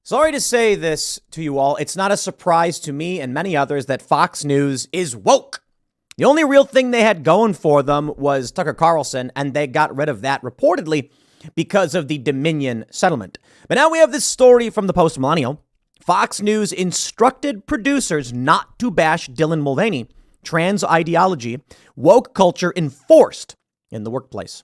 Sorry to say this to you all. It's not a surprise to me and many others that Fox News is woke. The only real thing they had going for them was Tucker Carlson, and they got rid of that reportedly because of the Dominion settlement. But now we have this story from the Post-Millennial. Fox News instructed producers not to bash Dylan Mulvaney. Trans ideology, woke culture enforced in the workplace.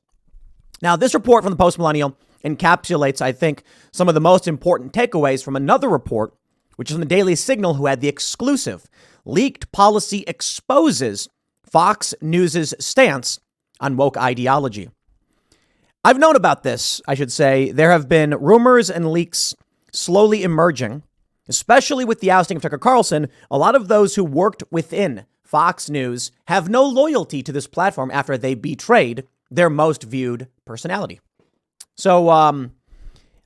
Now, this report from the Post-Millennial encapsulates, I think, some of the most important takeaways from another report, which is from the Daily Signal, who had the exclusive. Leaked policy exposes Fox News's stance on woke ideology. I've known about this, I should say. There have been rumors and leaks slowly emerging, especially with the ousting of Tucker Carlson. A lot of those who worked within Fox News have no loyalty to this platform after they betrayed their most viewed personality. So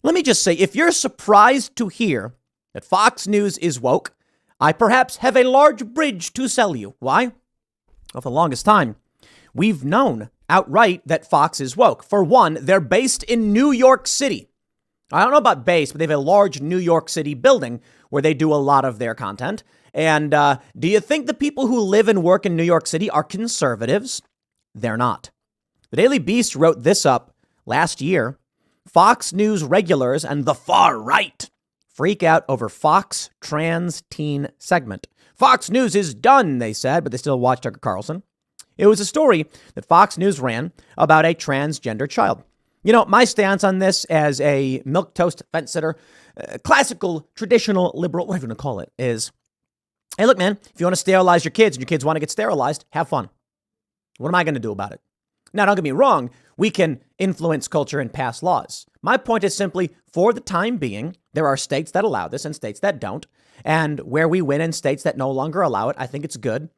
let me just say, if you're surprised to hear that Fox News is woke, I perhaps have a large bridge to sell you. Why? Well, for the longest time, we've known outright that Fox is woke. For one, they're based in New York City. I don't know about base, but they have a large New York City building where they do a lot of their content. And do you think the people who live and work in New York City are conservatives? They're not. The Daily Beast wrote this up last year. Fox News regulars and the far right freak out over Fox trans teen segment. Fox News is done, they said, but they still watch Tucker Carlson. It was a story that Fox News ran about a transgender child. You know, my stance on this as a milquetoast fence sitter, classical, traditional, liberal, whatever you want to call it, is, hey, look, man, if you want to sterilize your kids and your kids want to get sterilized, have fun. What am I going to do about it? Now, don't get me wrong. We can influence culture and pass laws. My point is simply, for the time being, there are states that allow this and states that don't. And where we win in states that no longer allow it, I think it's good.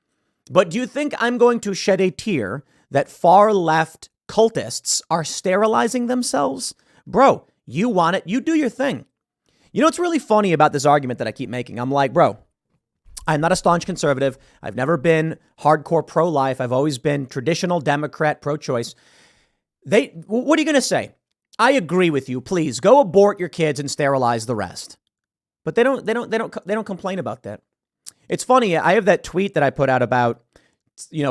But do you think I'm going to shed a tear that far left cultists are sterilizing themselves? Bro, you want it. You do your thing. You know what's really funny about this argument that I keep making? I'm like, bro, I'm not a staunch conservative. I've never been hardcore pro-life. I've always been traditional Democrat, pro-choice. What are you going to say? I agree with you. Please go abort your kids and sterilize the rest. But they don't complain about that. It's funny. I have that tweet that I put out about,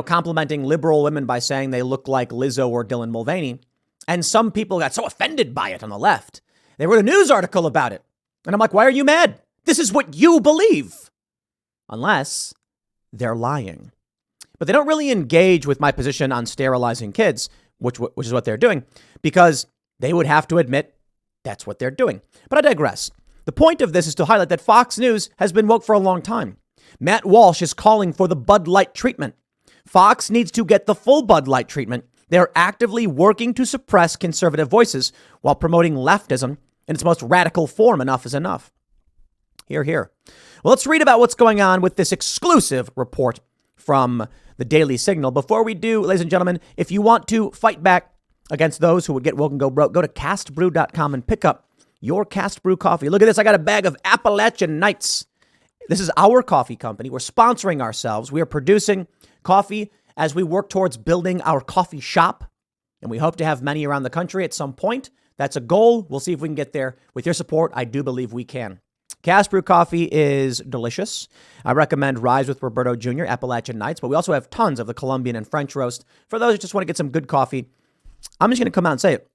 complimenting liberal women by saying they look like Lizzo or Dylan Mulvaney. And some people got so offended by it on the left. They wrote a news article about it. And I'm like, why are you mad? This is what you believe. Unless they're lying. But they don't really engage with my position on sterilizing kids, which is what they're doing, because they would have to admit that's what they're doing. But I digress. The point of this is to highlight that Fox News has been woke for a long time. Matt Walsh is calling for the Bud Light treatment. Fox needs to get the full Bud Light treatment. They're actively working to suppress conservative voices while promoting leftism in its most radical form. Enough is enough. Hear, hear. Well, let's read about what's going on with this exclusive report from the Daily Signal. Before we do, ladies and gentlemen, if you want to fight back against those who would get woke and go broke, go to castbrew.com and pick up your Cast Brew coffee. Look at this. I got a bag of Appalachian Nights. This is our coffee company. We're sponsoring ourselves. We are producing coffee as we work towards building our coffee shop. And we hope to have many around the country at some point. That's a goal. We'll see if we can get there. With your support, I do believe we can. Cast Brew coffee is delicious. I recommend Rise with Roberto Jr., Appalachian Nights, but we also have tons of the Colombian and French roast. For those who just want to get some good coffee, I'm just going to come out and say it.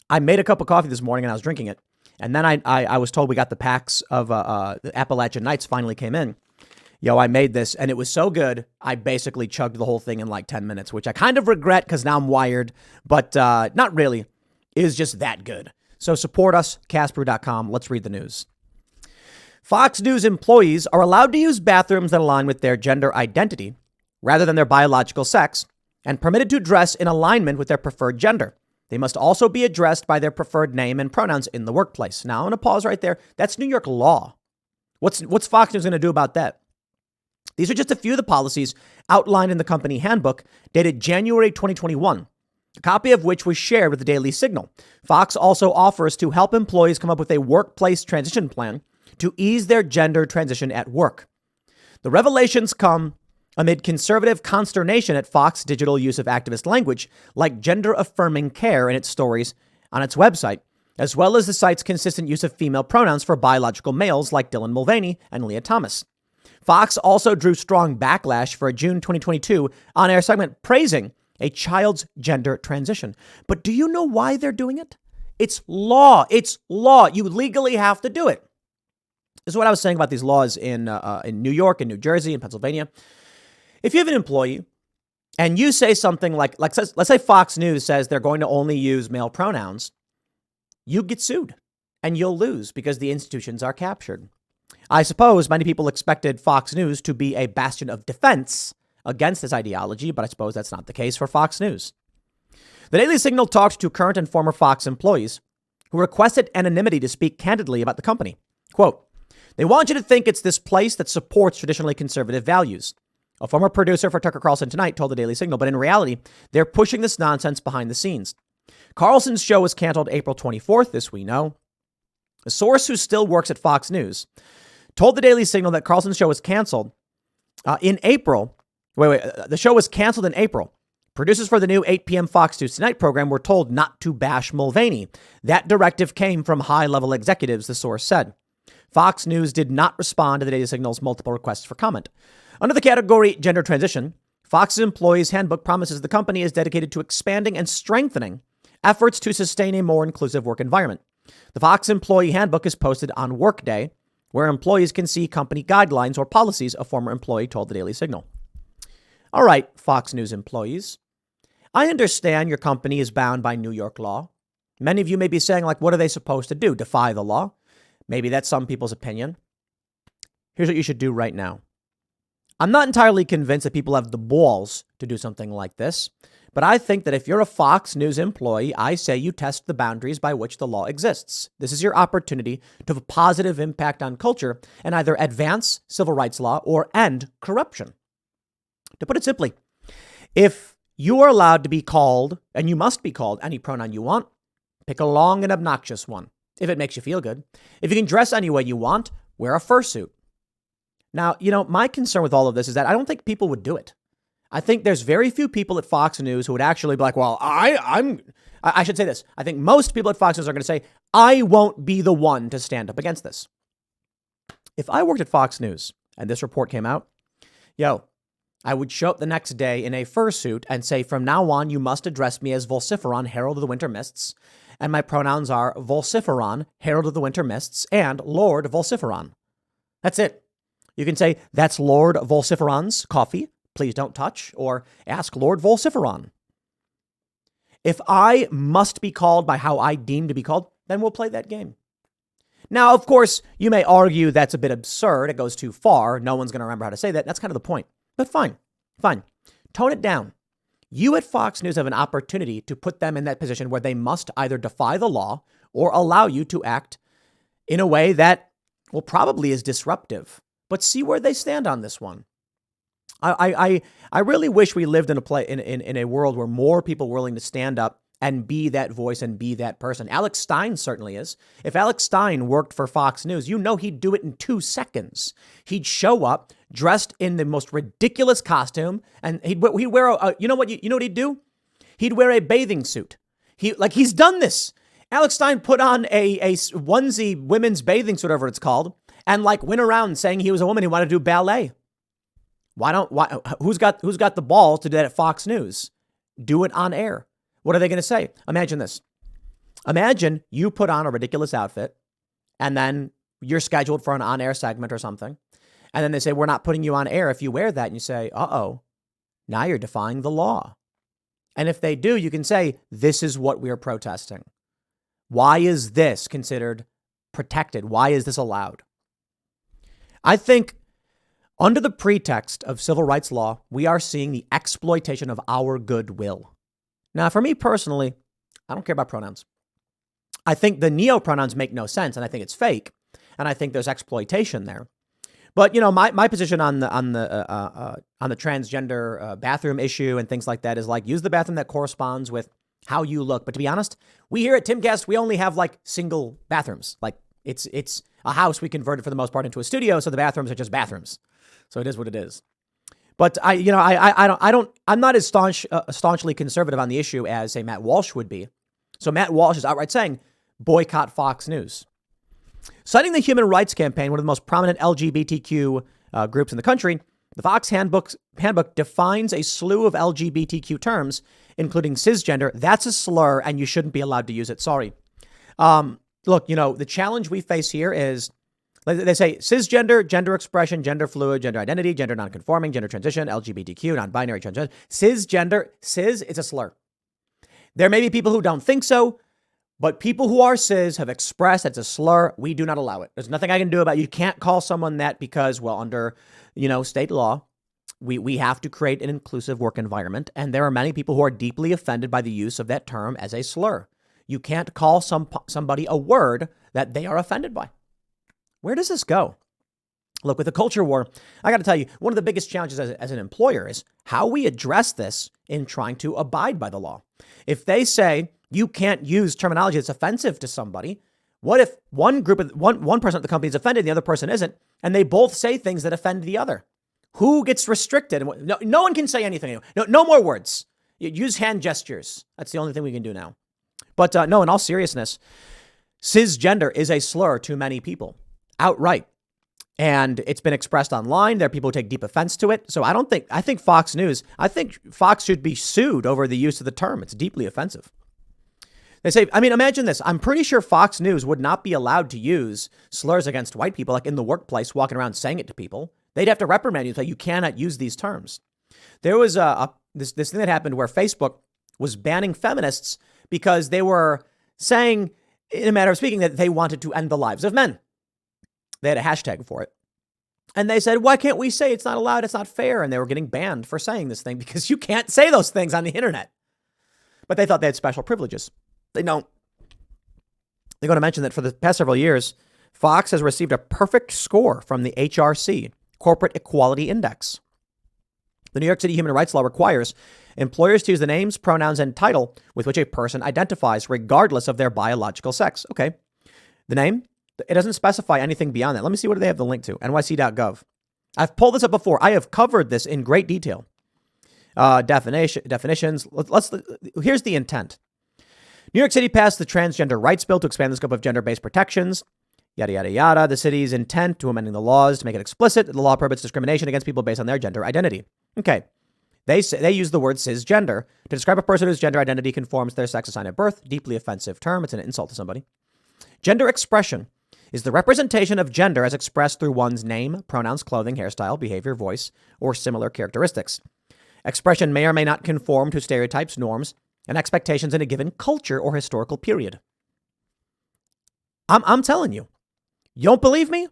I made a cup of coffee this morning and I was drinking it. And then I was told we got the packs of the Appalachian Nights finally came in. I made this and it was so good. I basically chugged the whole thing in like 10 minutes, which I kind of regret because now I'm wired, but not really. It is just that good. So support us, castbrew.com. Let's read the news. Fox News employees are allowed to use bathrooms that align with their gender identity rather than their biological sex and permitted to dress in alignment with their preferred gender. They must also be addressed by their preferred name and pronouns in the workplace. Now, I'm going to pause right there. That's New York law. What's Fox News going to do about that? These are just a few of the policies outlined in the company handbook dated January 2021, a copy of which was shared with the Daily Signal. Fox also offers to help employees come up with a workplace transition plan to ease their gender transition at work. The revelations come amid conservative consternation at Fox Digital use of activist language like gender-affirming care in its stories on its website, as well as the site's consistent use of female pronouns for biological males like Dylan Mulvaney and Leah Thomas. Fox also drew strong backlash for a June 2022 on-air segment praising a child's gender transition. But do you know why they're doing it? It's law. It's law. You legally have to do it. This is what I was saying about these laws in New York and New Jersey and Pennsylvania. If you have an employee and you say something like let's say Fox News says they're going to only use male pronouns, you get sued and you'll lose because the institutions are captured. I suppose many people expected Fox News to be a bastion of defense against this ideology, but I suppose that's not the case for Fox News. The Daily Signal talked to current and former Fox employees who requested anonymity to speak candidly about the company. Quote, "They want you to think it's this place that supports traditionally conservative values." A former producer for Tucker Carlson Tonight told the Daily Signal, but in reality, they're pushing this nonsense behind the scenes. Carlson's show was canceled April 24th, this we know. A source who still works at Fox News told the Daily Signal that Carlson's show was canceled in April. The show was canceled in April. Producers for the new 8 p.m. Fox News Tonight program were told not to bash Mulvaney. That directive came from high-level executives, the source said. Fox News did not respond to the Daily Signal's multiple requests for comment. Under the category gender transition, Fox's employees handbook promises the company is dedicated to expanding and strengthening efforts to sustain a more inclusive work environment. The Fox employee handbook is posted on Workday, where employees can see company guidelines or policies, a former employee told the Daily Signal. All right, Fox News employees, I understand your company is bound by New York law. Many of you may be saying, like, what are they supposed to do? Defy the law? Maybe that's some people's opinion. Here's what you should do right now. I'm not entirely convinced that people have the balls to do something like this, but I think that if you're a Fox News employee, I say you test the boundaries by which the law exists. This is your opportunity to have a positive impact on culture and either advance civil rights law or end corruption. To put it simply, if you are allowed to be called, and you must be called any pronoun you want, pick a long and obnoxious one, if it makes you feel good. If you can dress any way you want, wear a fursuit. Now, my concern with all of this is that I don't think people would do it. I think there's very few people at Fox News who would actually be like, well, I should say this. I think most people at Fox News are going to say, I won't be the one to stand up against this. If I worked at Fox News and this report came out, I would show up the next day in a fursuit and say, from now on, you must address me as Vociferon, Herald of the Winter Mists. And my pronouns are Vociferon, Herald of the Winter Mists, and Lord Vociferon. That's it. You can say, that's Lord Vociferon's coffee. Please don't touch, or ask Lord Vociferon. If I must be called by how I deem to be called, then we'll play that game. Now, of course, you may argue that's a bit absurd. It goes too far. No one's going to remember how to say that. That's kind of the point. But fine. Tone it down. You at Fox News have an opportunity to put them in that position where they must either defy the law or allow you to act in a way that, well, probably is disruptive. But see where they stand on this one. I really wish we lived in a world where more people were willing to stand up and be that voice and be that person. Alex Stein certainly is. If Alex Stein worked for Fox News, he'd do it in 2 seconds. He'd show up dressed in the most ridiculous costume, and he'd wear you know what he'd do? He'd wear a bathing suit. He's done this. Alex Stein put on a onesie women's bathing suit, whatever it's called, and went around saying he was a woman who wanted to do ballet. Who's got the balls to do that at Fox News? Do it on air. What are they going to say? Imagine this. Imagine you put on a ridiculous outfit and then you're scheduled for an on-air segment or something. And then they say, we're not putting you on air if you wear that. And you say, uh-oh, now you're defying the law. And if they do, you can say, this is what we're protesting. Why is this considered protected? Why is this allowed? I think under the pretext of civil rights law, we are seeing the exploitation of our goodwill. Now, for me personally, I don't care about pronouns. I think the neo-pronouns make no sense, and I think it's fake, and I think there's exploitation there. But my position on the transgender bathroom issue and things like that is use the bathroom that corresponds with how you look. But to be honest, we here at Timcast, we only have single bathrooms. It's a house we converted for the most part into a studio, so the bathrooms are just bathrooms. So it is what it is. But I'm not as staunchly conservative on the issue as, say, Matt Walsh would be. So Matt Walsh is outright saying boycott Fox News. Citing the Human Rights Campaign, one of the most prominent LGBTQ groups in the country, the Fox handbook defines a slew of LGBTQ terms, including cisgender. That's a slur, and you shouldn't be allowed to use it. Sorry. Look, the challenge we face here is, they say cisgender, gender expression, gender fluid, gender identity, gender nonconforming, gender transition, LGBTQ, non-binary, transgender, cisgender. Cis is a slur. There may be people who don't think so, but people who are cis have expressed it's a slur. We do not allow it. There's nothing I can do about it. You can't call someone that because, well, under, state law, we have to create an inclusive work environment. And there are many people who are deeply offended by the use of that term as a slur. You can't call somebody a word that they are offended by. Where does this go? Look, with the culture war, I got to tell you, one of the biggest challenges as an employer is how we address this in trying to abide by the law. If they say you can't use terminology that's offensive to somebody, what if one person at the company is offended and the other person isn't, and they both say things that offend the other? Who gets restricted? No one can say anything. No more words. Use hand gestures. That's the only thing we can do now. But no, in all seriousness, cisgender is a slur to many people, outright. And it's been expressed online. There are people who take deep offense to it. So I think Fox should be sued over the use of the term. It's deeply offensive. They say, imagine this. I'm pretty sure Fox News would not be allowed to use slurs against white people, like in the workplace, walking around saying it to people. They'd have to reprimand you and say, you cannot use these terms. There was this thing that happened where Facebook was banning feminists because they were saying, in a matter of speaking, that they wanted to end the lives of men. They had a hashtag for it. And they said, why can't we say it's not allowed? It's not fair. And they were getting banned for saying this thing because you can't say those things on the internet. But they thought they had special privileges. They don't. They're going to mention that for the past several years, Fox has received a perfect score from the HRC, Corporate Equality Index. The New York City human rights law requires employers to use the names, pronouns, and title with which a person identifies, regardless of their biological sex. Okay. The name, it doesn't specify anything beyond that. Let me see what they have the link to. NYC.gov. I've pulled this up before. I have covered this in great detail. Definitions. Here's the intent. New York City passed the Transgender Rights Bill to expand the scope of gender-based protections. Yada, yada, yada. The city's intent to amending the laws to make it explicit that the law prohibits discrimination against people based on their gender identity. Okay. They use the word cisgender to describe a person whose gender identity conforms to their sex assigned at birth. Deeply offensive term. It's an insult to somebody. Gender expression is the representation of gender as expressed through one's name, pronouns, clothing, hairstyle, behavior, voice, or similar characteristics. Expression may or may not conform to stereotypes, norms, and expectations in a given culture or historical period. I'm telling you. You don't believe me?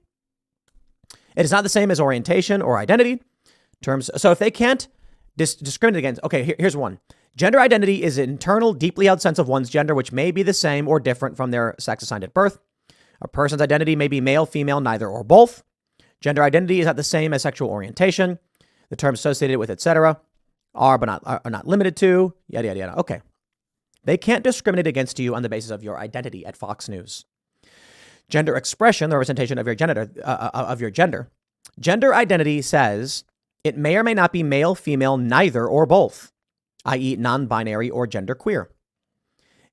It is not the same as orientation or identity terms. So if they can't discriminate against, okay, here's one. Gender identity is an internal, deeply held sense of one's gender, which may be the same or different from their sex assigned at birth. A person's identity may be male, female, neither or both. Gender identity is not the same as sexual orientation. The terms associated with, etc., are not limited to, yada, yada, yada. Okay. They can't discriminate against you on the basis of your identity at Fox News. Gender expression, the representation of your gender. Gender identity says it may or may not be male, female, neither or both, i.e. non-binary or genderqueer.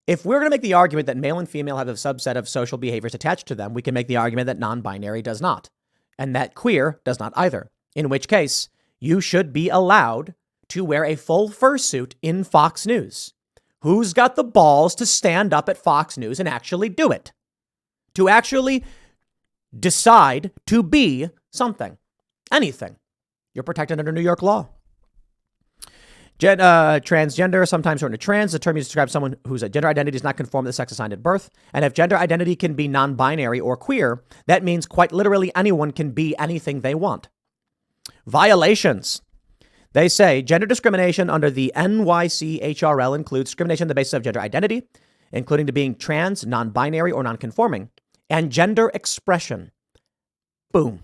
If we're going to make the argument that male and female have a subset of social behaviors attached to them, we can make the argument that non-binary does not, and that queer does not either, in which case you should be allowed to wear a full fursuit in Fox News. Who's got the balls to stand up at Fox News and actually do it? To actually decide to be something, anything. You're protected under New York law. Transgender, sometimes shortened to trans, the term used to describe someone whose gender identity does not conform to the sex assigned at birth. And if gender identity can be non-binary or queer, that means quite literally anyone can be anything they want. Violations. They say gender discrimination under the NYCHRL includes discrimination on the basis of gender identity, including to being trans, non-binary, or non-conforming, and gender expression. Boom.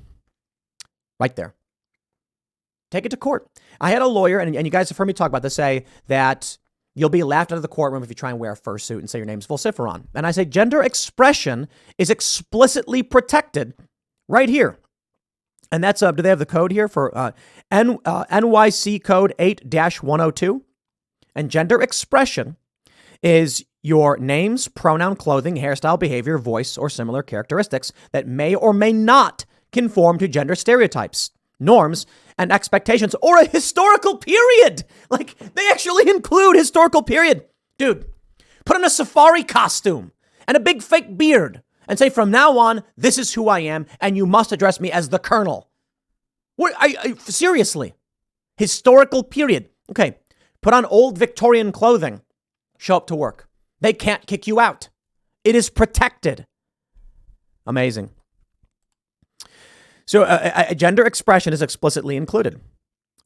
Right there. Take it to court. I had a lawyer, and you guys have heard me talk about this, say that you'll be laughed out of the courtroom if you try and wear a fursuit and say your name's vociferon. And I say gender expression is explicitly protected right here. And that's, do they have the code here for NYC code 8-102? And gender expression is your names, pronoun, clothing, hairstyle, behavior, voice, or similar characteristics that may or may not conform to gender stereotypes, norms, and expectations, or a historical period. Like, they actually include historical period. Dude, put on a safari costume and a big fake beard and say, from now on, this is who I am, and you must address me as the Colonel. What? Seriously? Historical period. Okay, put on old Victorian clothing. Show up to work. They can't kick you out. It is protected. Amazing. So gender expression is explicitly included.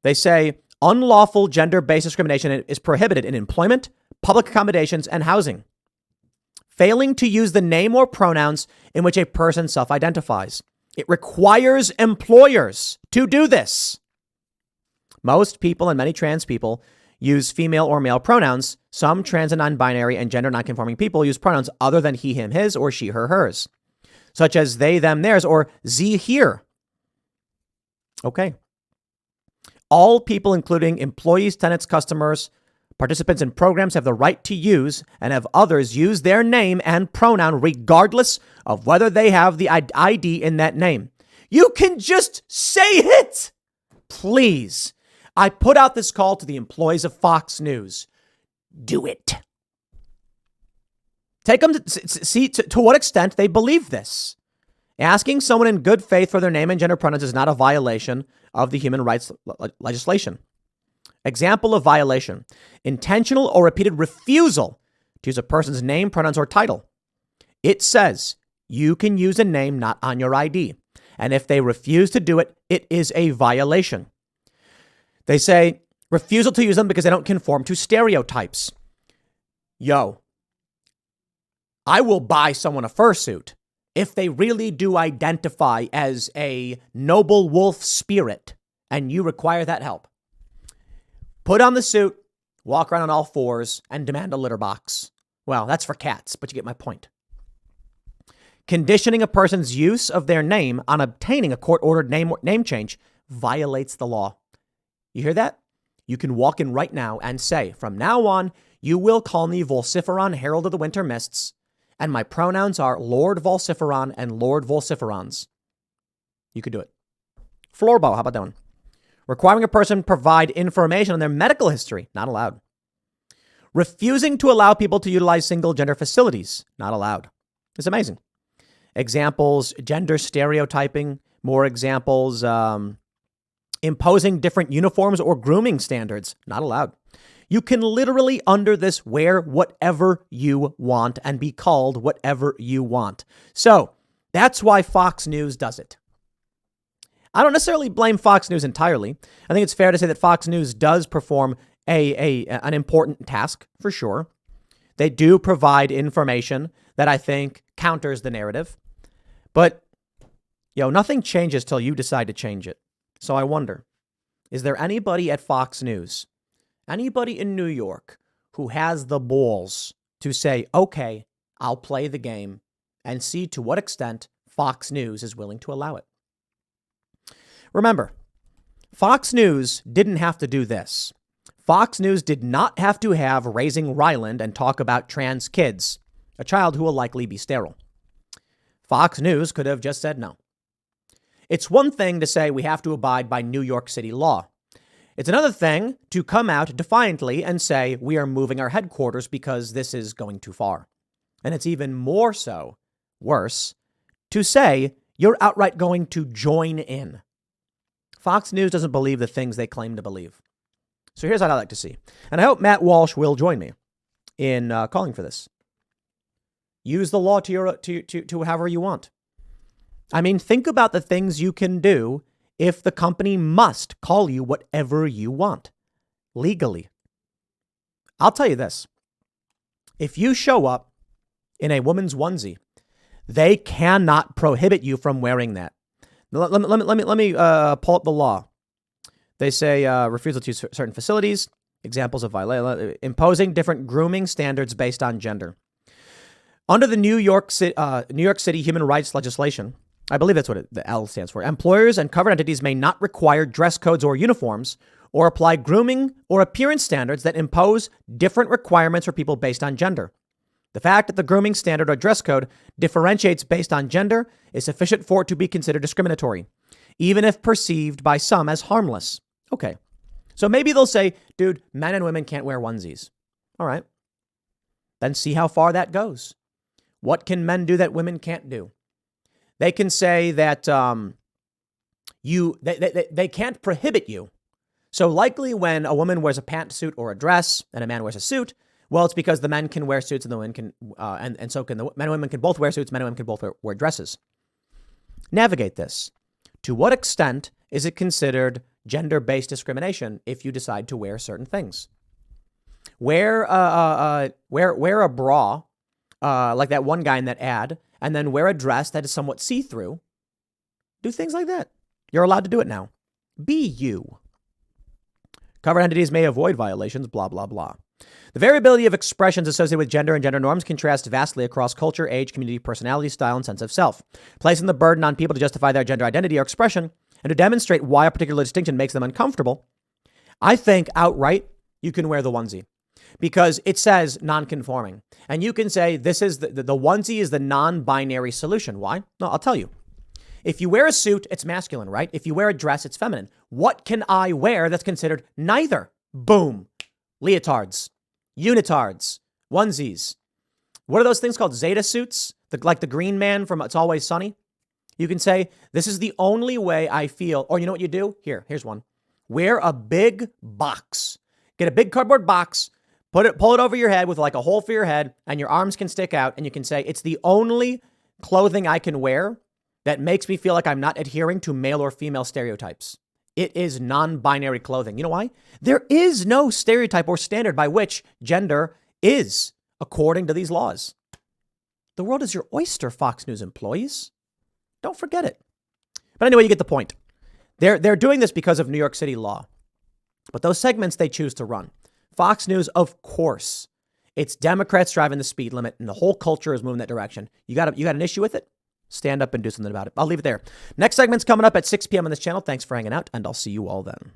They say unlawful gender-based discrimination is prohibited in employment, public accommodations, and housing. Failing to use the name or pronouns in which a person self-identifies. It requires employers to do this. Most people and many trans people use female or male pronouns. Some trans and non-binary and gender non-conforming people use pronouns other than he, him, his, or she, her, hers, such as they, them, theirs, or sie, here. Okay. All people, including employees, tenants, customers, participants in programs, have the right to use and have others use their name and pronoun regardless of whether they have the ID in that name. You can just say it. Please. I put out this call to the employees of Fox News. Do it. Take them to see to what extent they believe this. Asking someone in good faith for their name and gender pronouns is not a violation of the human rights legislation. Example of violation: intentional or repeated refusal to use a person's name, pronouns, or title. It says you can use a name not on your ID. And if they refuse to do it, it is a violation. They say refusal to use them because they don't conform to stereotypes. Yo, I will buy someone a fursuit if they really do identify as a noble wolf spirit and you require that help. Put on the suit, walk around on all fours, and demand a litter box. Well, that's for cats, but you get my point. Conditioning a person's use of their name on obtaining a court-ordered name change violates the law. You hear that? You can walk in right now and say, from now on, you will call me Volsiferon, Herald of the Winter Mists, and my pronouns are Lord Volsiferon and Lord Volsiferons. You could do it. Floorbow, how about that one? Requiring a person provide information on their medical history, not allowed. Refusing to allow people to utilize single gender facilities, not allowed. It's amazing. Examples, gender stereotyping, more examples, imposing different uniforms or grooming standards, not allowed. You can literally, under this, wear whatever you want and be called whatever you want. So that's why Fox News does it. I don't necessarily blame Fox News entirely. I think it's fair to say that Fox News does perform an important task, for sure. They do provide information that I think counters the narrative. But, nothing changes till you decide to change it. So I wonder, is there anybody at Fox News, anybody in New York who has the balls to say, okay, I'll play the game and see to what extent Fox News is willing to allow it? Remember, Fox News didn't have to do this. Fox News did not have to have Raising Ryland and talk about trans kids, a child who will likely be sterile. Fox News could have just said no. It's one thing to say we have to abide by New York City law. It's another thing to come out defiantly and say we are moving our headquarters because this is going too far. And it's even more so, worse, to say you're outright going to join in. Fox News doesn't believe the things they claim to believe. So here's what I'd like to see. And I hope Matt Walsh will join me in calling for this. Use the law to however you want. I mean, think about the things you can do if the company must call you whatever you want legally. I'll tell you this. If you show up in a woman's onesie, they cannot prohibit you from wearing that. Let me pull up the law. They say refusal to use certain facilities, examples of violation, imposing different grooming standards based on gender. Under the New York City human rights legislation, I believe that's what the L stands for, employers and covered entities may not require dress codes or uniforms or apply grooming or appearance standards that impose different requirements for people based on gender. The fact that the grooming standard or dress code differentiates based on gender is sufficient for it to be considered discriminatory, even if perceived by some as harmless. Okay. So maybe they'll say, dude, men and women can't wear onesies. All right. Then see how far that goes. What can men do that women can't do? They can say that they can't prohibit you. So likely when a woman wears a pantsuit or a dress and a man wears a suit, well, it's because the men can wear suits and the women can, and so can the men and women can both wear suits. Men and women can both wear dresses. Navigate this. To what extent is it considered gender-based discrimination if you decide to wear certain things? Wear a bra, like that one guy in that ad, and then wear a dress that is somewhat see-through. Do things like that. You're allowed to do it now. Be you. Covered entities may avoid violations, blah, blah, blah. The variability of expressions associated with gender and gender norms contrasts vastly across culture, age, community, personality, style, and sense of self, placing the burden on people to justify their gender identity or expression and to demonstrate why a particular distinction makes them uncomfortable. I think outright you can wear the onesie because it says non-conforming. And you can say this is the onesie is the non-binary solution. Why? No, I'll tell you. If you wear a suit, it's masculine, right? If you wear a dress, it's feminine. What can I wear that's considered neither? Boom. Leotards, unitards, onesies. What are those things called? Zeta suits? Like the green man from It's Always Sunny? You can say, this is the only way I feel. Or you know what you do? Here's one. Wear a big box. Get a big cardboard box, pull it over your head with like a hole for your head, and your arms can stick out, and you can say, it's the only clothing I can wear that makes me feel like I'm not adhering to male or female stereotypes. It is non-binary clothing. You know why? There is no stereotype or standard by which gender is according to these laws. The world is your oyster, Fox News employees. Don't forget it. But anyway, you get the point. They're doing this because of New York City law. But those segments they choose to run. Fox News, of course. It's Democrats driving the speed limit and the whole culture is moving that direction. You got an issue with it? Stand up and do something about it. I'll leave it there. Next segment's coming up at 6 p.m. on this channel. Thanks for hanging out, and I'll see you all then.